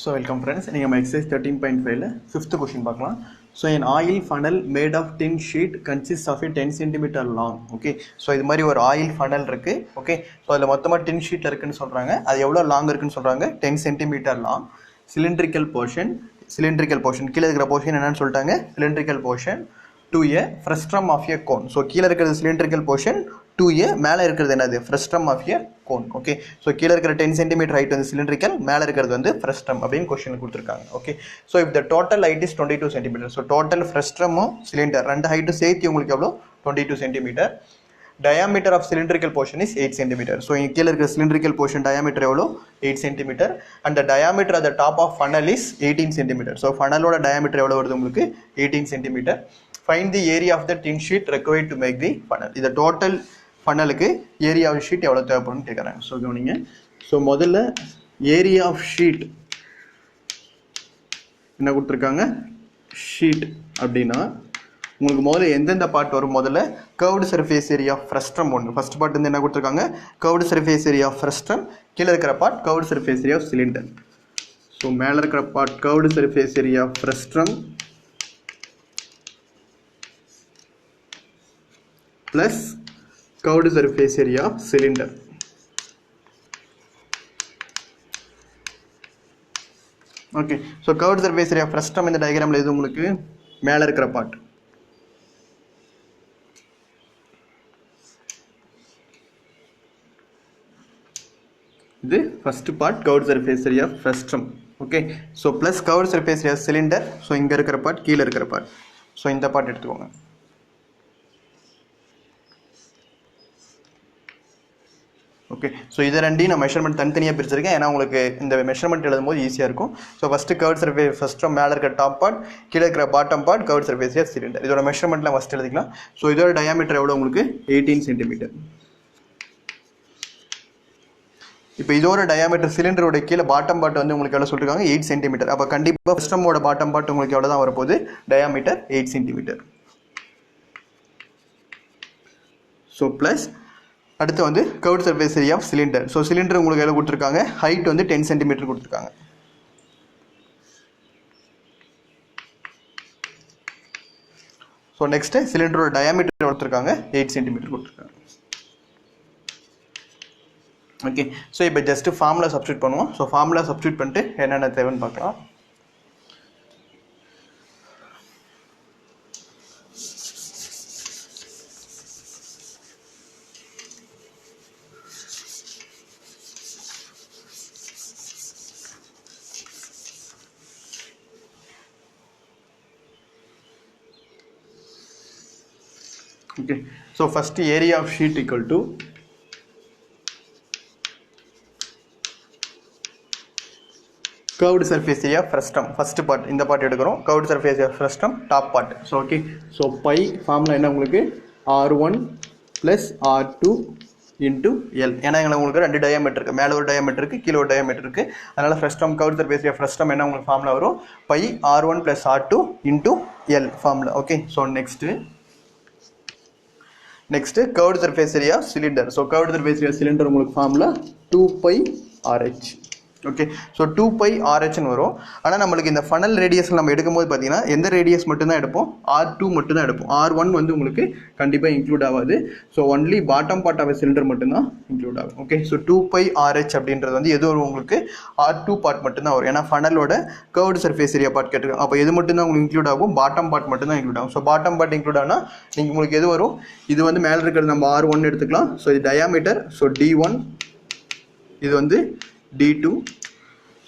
So welcome friends, we have exercise 13.5 fifth question பார்க்கலாம். So an oil funnel made of tin sheet consists of a 10 cm long. Okay, so இது மாதிரி ஒரு oil funnel இருக்கு. Okay, so அதில் மொத்தமாக tin sheet இருக்குன்னு சொல்றாங்க. அது எவ்வளவு long இருக்குன்னு சொல்றாங்க? 10 cm long. Cylindrical portion கீழே இருக்கிற portion என்னன்னு சொல்லிட்டாங்க? Cylindrical portion to a frustrum of a cone. So கீழே இருக்கிறது cylindrical portion to a மேலே இருக்கிறது என்னது? Frustrum of a cone. Okay, so கீழே இருக்கிற 10 cm height வந்து cylindrical, மேலே இருக்கிறது வந்து frustrum அப்படின்னு question கொடுத்துருக்காங்க. Okay, so if the total height is 22 cm, so total frustrum cylinder ரெண்டு height சேர்த்து உங்களுக்கு எவ்வளோ 22 cm. Diameter of cylindrical portion is 8 cm. So இங்க கீழே இருக்கிற cylindrical portion diameter எவ்வளோ 8 cm and the diameter at the top of funnel is 18 cm. So funnel ஓட diameter எவ்வளோ வருது உங்களுக்கு 18 cm. Find the area of the tin sheet required to make the funnel. இது total funnelக்கு area of sheet எவ்வளோ தேவைப்படும்னு கேட்குறாங்க. So கவனிங்க. So முதல்ல area of sheet என்ன கொடுத்துருக்காங்க? sheet அப்படின்னா உங்களுக்கு முதல்ல எந்தெந்த பார்ட் வரும்? முதல்ல curved surface area of frustrum ஒன்று. ஃபர்ஸ்ட் பார்ட் வந்து என்ன கொடுத்துருக்காங்க? curved surface area of frustrum. கீழே இருக்கிற part curved surface area of cylinder. So மேலே இருக்கிற part curved surface area of frustrum plus curved surface area of cylinder. Okay, so curved surface area of frustrum இந்த டயகிராம்ல இது உங்களுக்கு மேலே இருக்கிற part. இது first part curved surface area of frustrum. Okay, so plus curved surface area of cylinder. So இங்கே இருக்கிற part, கீழே இருக்கிற பார்ட். ஸோ இந்த பார்ட் எடுத்துக்கோங்க. ஓகே, ஸோ இதை ரெண்டையும் நான் மெஷர்மெண்ட் தனித்தனியாக பிரிச்சிருக்கேன், ஏன்னா உங்களுக்கு இந்த மெஷர்மெண்ட் எழுதும் போது ஈஸியாக இருக்கும். So first curve surface first மேலே இருக்கிற டாப் பார்ட், கீழே இருக்கிற bottom part curve surface cylinder. இதோட மெஷர்மெண்ட்லாம் ஃபஸ்ட் எழுதிக்கலாம். ஸோ இதோட டயாமீட்டர் எவ்வளோ உங்களுக்கு 18 சென்டிமீட்டர். இப்போ இதோட டயாமீட்டர் சிலிண்டரோட கீழே பாட்டம் பார்ட் வந்து உங்களுக்கு எவ்வளோ சொல்லிருக்காங்க? 8 சென்டிமீட்டர். அப்போ கண்டிப்பாக சிஸ்டமோட பாட்டம் பார்ட் உங்களுக்கு எவ்வளோ தான் வரப்போகுது? Diameter 8 centimetre. ஸோ ப்ளஸ் அடுத்து வந்து curved surface area of cylinder. So cylinder உங்களுக்கு எவ்வளோ கொடுத்துருக்காங்க? ஹைட் வந்து 10 சென்டிமீட்டர் கொடுத்துருக்காங்க. ஸோ நெக்ஸ்ட்டு சிலிண்டரோட டயாமீட்டர் கொடுத்துருக்காங்க 8 சென்டிமீட்டர் கொடுத்துருக்காங்க. ஓகே, ஸோ இப்போ ஜஸ்ட்டு ஃபார்முலா சப்ஸ்டியூட் பண்ணுவோம். ஸோ ஃபார்முலா சப்ஸ்டியூட் பண்ணிட்டு என்னென்ன தேவைன்னு பார்க்கலாம். Okay, so first area of sheet equal to curved surface area of frustrum. First part இந்த part எடுக்கிறோம். curved surface area of frustrum top part. So okay, so pi formula என்ன உங்களுக்கு? R1 plus R2 into L. ஏன்னா உங்களுக்கு ரெண்டு diameter இருக்கு, மேலே ஒரு டயாமீட்டர் இருக்கு, கீழே ஒரு டயாமீட்டர் இருக்கு. அதனால frustrum curved surface area of frustrum என்ன உங்களுக்கு ஃபார்முலா வரும்? pi R1 plus R2 into L formula. Okay, so next curved surface area of cylinder. So curved surface area of cylinder உங்களுக்கு formula 2 pi RH. Okay, so 2 pi RH வரும். ஆனால் நம்மளுக்கு இந்த funnel ரேடியஸில் நம்ம எடுக்கும்போது பார்த்தீங்கன்னா எந்த ரேடியஸ் மட்டும்தான் எடுப்போம்? R2 மட்டும்தான் எடுப்போம். R1 வந்து உங்களுக்கு கண்டிப்பாக இன்க்ளூட் ஆகாது. So only bottom part of cylinder மட்டும்தான் இன்க்ளூட் ஆகும். ஓகே, ஸோ 2 pi RH அப்படின்றது வந்து எது வரும் உங்களுக்கு? R2 பார்ட் மட்டும்தான் வரும். ஏன்னா ஃபனலோட curved surface area பார்ட் கேட்டிருக்கோம். அப்போ எது மட்டும்தான் உங்களுக்கு இன்க்ளூட் ஆகும்? பாட்டம் பார்ட் மட்டும்தான் இன்க்ளூட் ஆகும். ஸோ பாட்டம் பார்ட் இன்க்ளூட் ஆனால் நீங்கள் உங்களுக்கு எது வரும்? இது வந்து மேலே இருக்கிறது நம்ம R1 எடுத்துக்கலாம். ஸோ இது டயாமீட்டர், ஸோ D1, இது வந்து D2.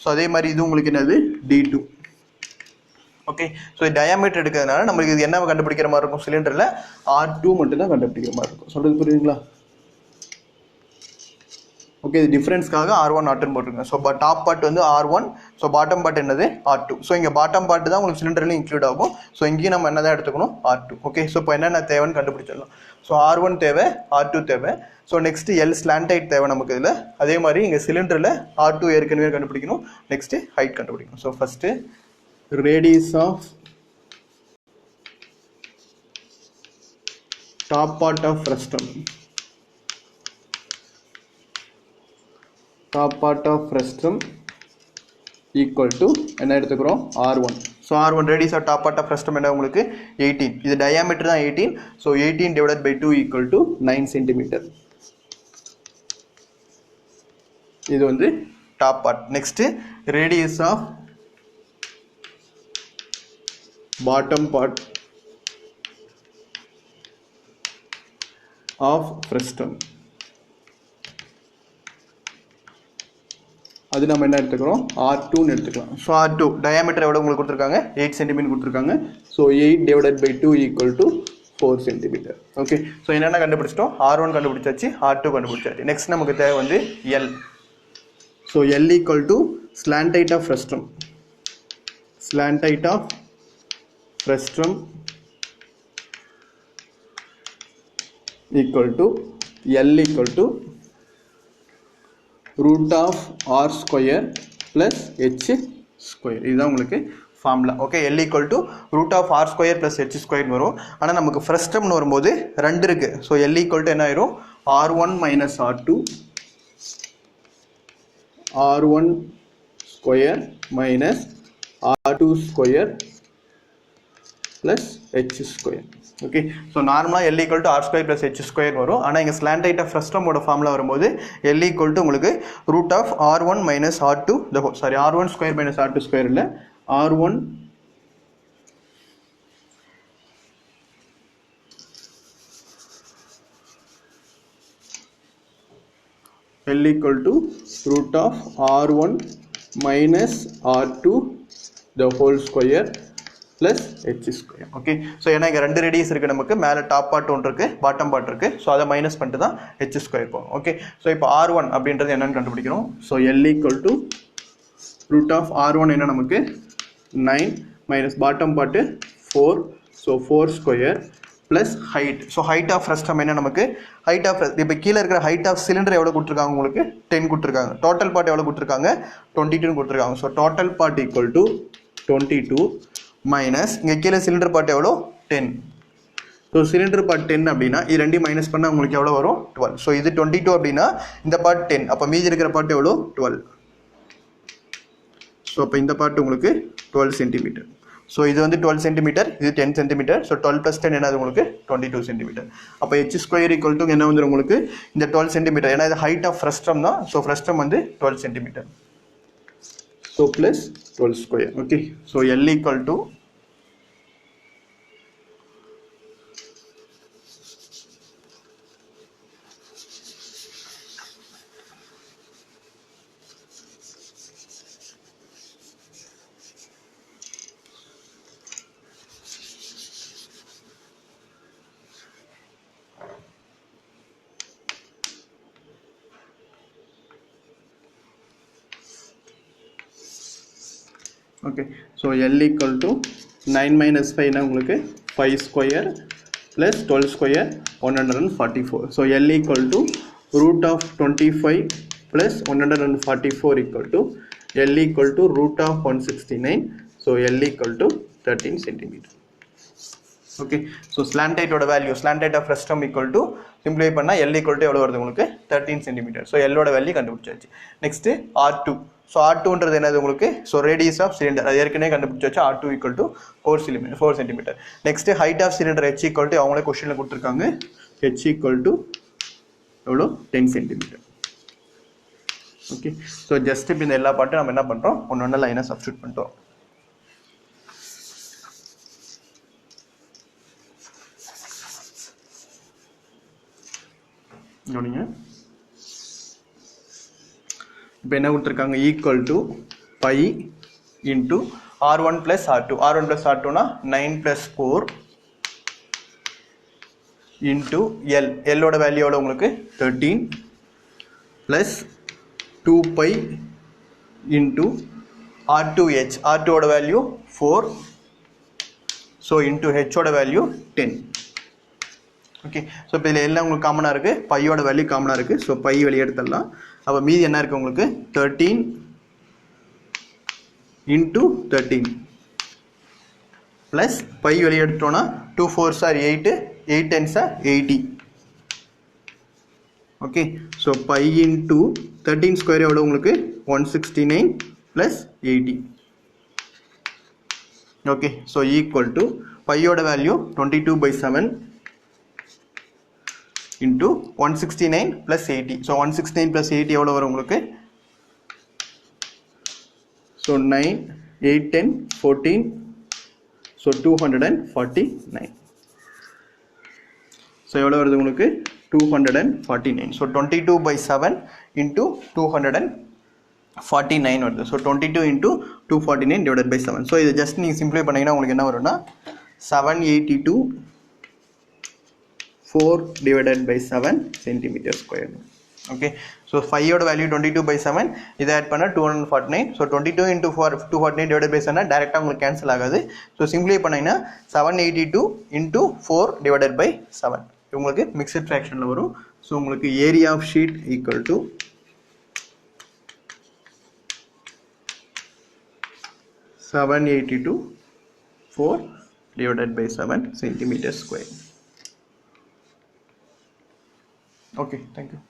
ஸோ அதே மாதிரி இது உங்களுக்கு என்னது? D2. ஓகே, ஸோ டயாமீட்டர் எடுக்கிறதுனால நம்மளுக்கு இது என்ன கண்டுபிடிக்கிற மாதிரி இருக்கும்? சிலிண்டரில் R2 மட்டும்தான் கண்டுபிடிக்கிற மாதிரி இருக்கும். சொல்கிறது புரியுதுங்களா? ஓகே, இது டிஃப்ரென்ஸ்க்காக R1 R2 போட்டிருக்கேன். ஸோ டாப் பார்ட் வந்து R1, ஸோ பாட்டம் பார்ட் என்னது? R2. ஸோ இங்கே பாட்டம் பார்ட் தான் உங்களுக்கு சிலிண்டர்லையும் இன்க்ளூட் ஆகும். ஸோ இங்கேயும் நம்ம என்ன தான் எடுத்துக்கணும்? R2. ஓகே, ஸோ இப்போ என்னென்ன தேவைன்னு கண்டுபிடிச்சிடலாம். ஸோ R1 தேவை, R2 தேவை. So next L slant height தேவை நமக்கு இதில். அதே மாதிரி இங்கே சிலிண்டரில் R2 ஏற்கனவே கண்டுபிடிக்கணும். நெக்ஸ்ட்டு ஹைட் கண்டுபிடிக்கணும். So first radius of top part of frustrum. top part of frustrum equal to என்ன எடுத்துக்கிறோம் R1. So R1 radius of top part of frustum என்ன உங்களுக்கு 18. இது டயாமீட்டர் தான் 18. So 18 divided by 2 equal to 9 centimetre. இது வந்து top part. Next radius of bottom part of frustum. அது நம்ம என்ன எடுத்துக்கிறோம் R2ன்னு எடுத்துக்கலாம். ஸோ R2 டயாமீட்டர் எவ்வளோ உங்களுக்கு கொடுத்துருக்காங்க 8 சென்டிமீட்டர் கொடுத்துருக்காங்க. So 8 divided by 2 equal to 4 centimetre. Okay, so என்னென்ன கண்டுபிடிச்சிட்டோம், R1 கண்டுபிடிச்சாச்சு, R2 கண்டுபிடிச்சாச்சு. நெக்ஸ்ட் நமக்கு தேவை வந்து L. So L equal to slant height of frustum. Slant height of frustum equal to L equal to root of R square plus H square. இதுதான் உங்களுக்கு formula. Okay, L equal to root of R square plus H square வரும். ஆனால் நமக்கு ஃப்ரஸ்டம்னு வரும்போது 2 இருக்கு. So L equal to என்ன ஆயிரும் R1 minus R2, R1 square minus R2 square plus H square. Okay, so நார்மலாக L equal to R square plus H square வரும். ஆனால் இங்கே ஸ்லாண்ட் ஹைட் ஆஃப் ஃப்ரஸ்டமோட ஃபார்முலா வரும்போது L equal to உங்களுக்கு root of R1 minus R2 sorry R1 square minus R2 square இல்லை R1 L equal to root of R1 minus R2 the whole square plus H square. Okay, so ஏன்னா இங்கே 2 radius இருக்குது, நமக்கு மேலே top part ஒன்று இருக்குது, bottom part இருக்குது. So அதை மைனஸ் பண்ணிட்டு தான் H ஸ்கொயர் போகும். ஓகே, ஸோ இப்போ R1 அப்படின்றது என்னென்னு கண்டுபிடிக்கிறோம். So L equal to root of R1 என்ன நமக்கு 9 minus bottom part 4. So 4 square plus height. So height of frustum என்ன நமக்கு ஹைட் ஆஃப் இப்போ கீழே இருக்கிற ஹைட் ஆஃப் சிலிண்டர் எவ்வளோ கொடுத்துருக்காங்க உங்களுக்கு 10 கொடுத்துருக்காங்க. டோட்டல் பார்ட் எவ்வளோ கொடுத்துருக்காங்க 22 கொடுத்துருக்காங்க. So total part equal to 22 minus இங்கே கீழே சிலிண்டர் பார்ட் எவ்வளோ 10. ஸோ சிலிண்டர் பார்ட் 10 அப்படின்னா இது ரெண்டையும் மைனஸ் பண்ணால் உங்களுக்கு எவ்வளோ வரும் 12. ஸோ இது 22 அப்படின்னா இந்த பார்ட் 10, அப்போ மீதி இருக்கிற பார்ட் எவ்வளோ 12. ஸோ அப்போ இந்த பார்ட் உங்களுக்கு 12 சென்டிமீட்டர். ஸோ இது வந்து 12 சென்டிமீட்டர், இது 10 சென்டிமீட்டர். ஸோ 12 + 10 என்னது உங்களுக்கு 22 சென்டிமீட்டர். அப்போ H ஸ்கொயர் ஈக்குவல் டு என்ன வந்துடும் உங்களுக்கு இந்த 12 சென்டிமீட்டர். ஏன்னா இது ஹைட் ஆஃப் ஃப்ரஸ்டம் தான். ஸோ ஃப்ரஸ்டம் வந்து 12 centimetre. So plus 12 square. Okay, so L equal to okay, so L equal to 9 minus 5 என்ன உங்களுக்கு 5 square plus 12 square 144. So L equal to root of 25 plus 144 equal to L equal to root of 169. So L equal to 13 centimetre. Okay, so slant ஹைட்டோட value slant height of frustum equal to simplify பண்ணால் L equal to எவ்வளோ வருது உங்களுக்கு 13 centimetre. So L ஓட value கண்டுபிடிச்சாச்சு. Next R2. So R2ன்றது என்னது உங்களுக்கு ஸோ ரேடியஸ் ஆஃப் சிலிண்டர் அது ஏற்கனவே கண்டுபிடிச்சாச்சு. R2 equal to 4 சென்டிமீட்டர். Next height of cylinder H equal to அவங்களே கொஸ்டினில் கொடுத்துருக்காங்க H equal to எவ்வளோ 10 சென்டிமீட்டர். ஓகே, ஸோ ஜஸ்ட் இப்போ இந்த எல்லா பாட்டும் நம்ம என்ன பண்ணுறோம் ஒன்று லைனாக சப்ஸ்டியூட் பண்ணிட்டோம். கவனிங்க, இப்போ என்ன கொடுத்துருக்காங்க equal to pi into R1 + R2. R1 + R2னா 9 + 4 இன்ட்டு L. Lோட வேல்யூ எவ்வளோ உங்களுக்கு 13 ப்ளஸ் 2π இன்ட்டு R2H. R2ஓட வேல்யூ 4. ஸோ இன்ட்டு Hஓட வேல்யூ 10. ஓகே, ஸோ இப்போ இதில் எல்லாம் உங்களுக்கு காமனாக இருக்குது, பையோட வேல்யூ காமனாக இருக்குது. ஸோ பை வெளியே எடுத்துடலாம். அப்போ மீதி என்ன இருக்குது உங்களுக்கு 13 இன்ட்டு 13 ப்ளஸ் பை வெளியே எடுத்தோன்னா 2 4s are 8, 8 10s are 80. Okay, so pi into 13 square எவ்வளோ உங்களுக்கு 169 plus 80. Okay, so equal to pi oda value 22/7 into 169 plus 80. So 169 plus 80 எவ்வளவு வரும் உங்களுக்கு? So 9, 8, 10, 14, so 249. So எவ்வளவு வருது உங்களுக்கு? 249. So 22/7 into 249 வருது. So 22 into 249 divided by 7. So இதை just நீங்க simplify பண்ணீங்கன்னா உங்களுக்கு என்ன வரும்னா 782 4 divided by 7 centimeter square. Okay, so 5 oda value 22/7, இதை add பண்ணா 249. So 22 into 249 divided by 7 டைரக்டா உங்களுக்கு கேன்சல் ஆகாது. So simplify பண்ணீங்கன்னா 782 into 4 divided by 7 உங்களுக்கு mixed fractionல வரும். So உங்களுக்கு area of sheet equal to 782 4 divided by 7 centimeter square. Okay, thank you.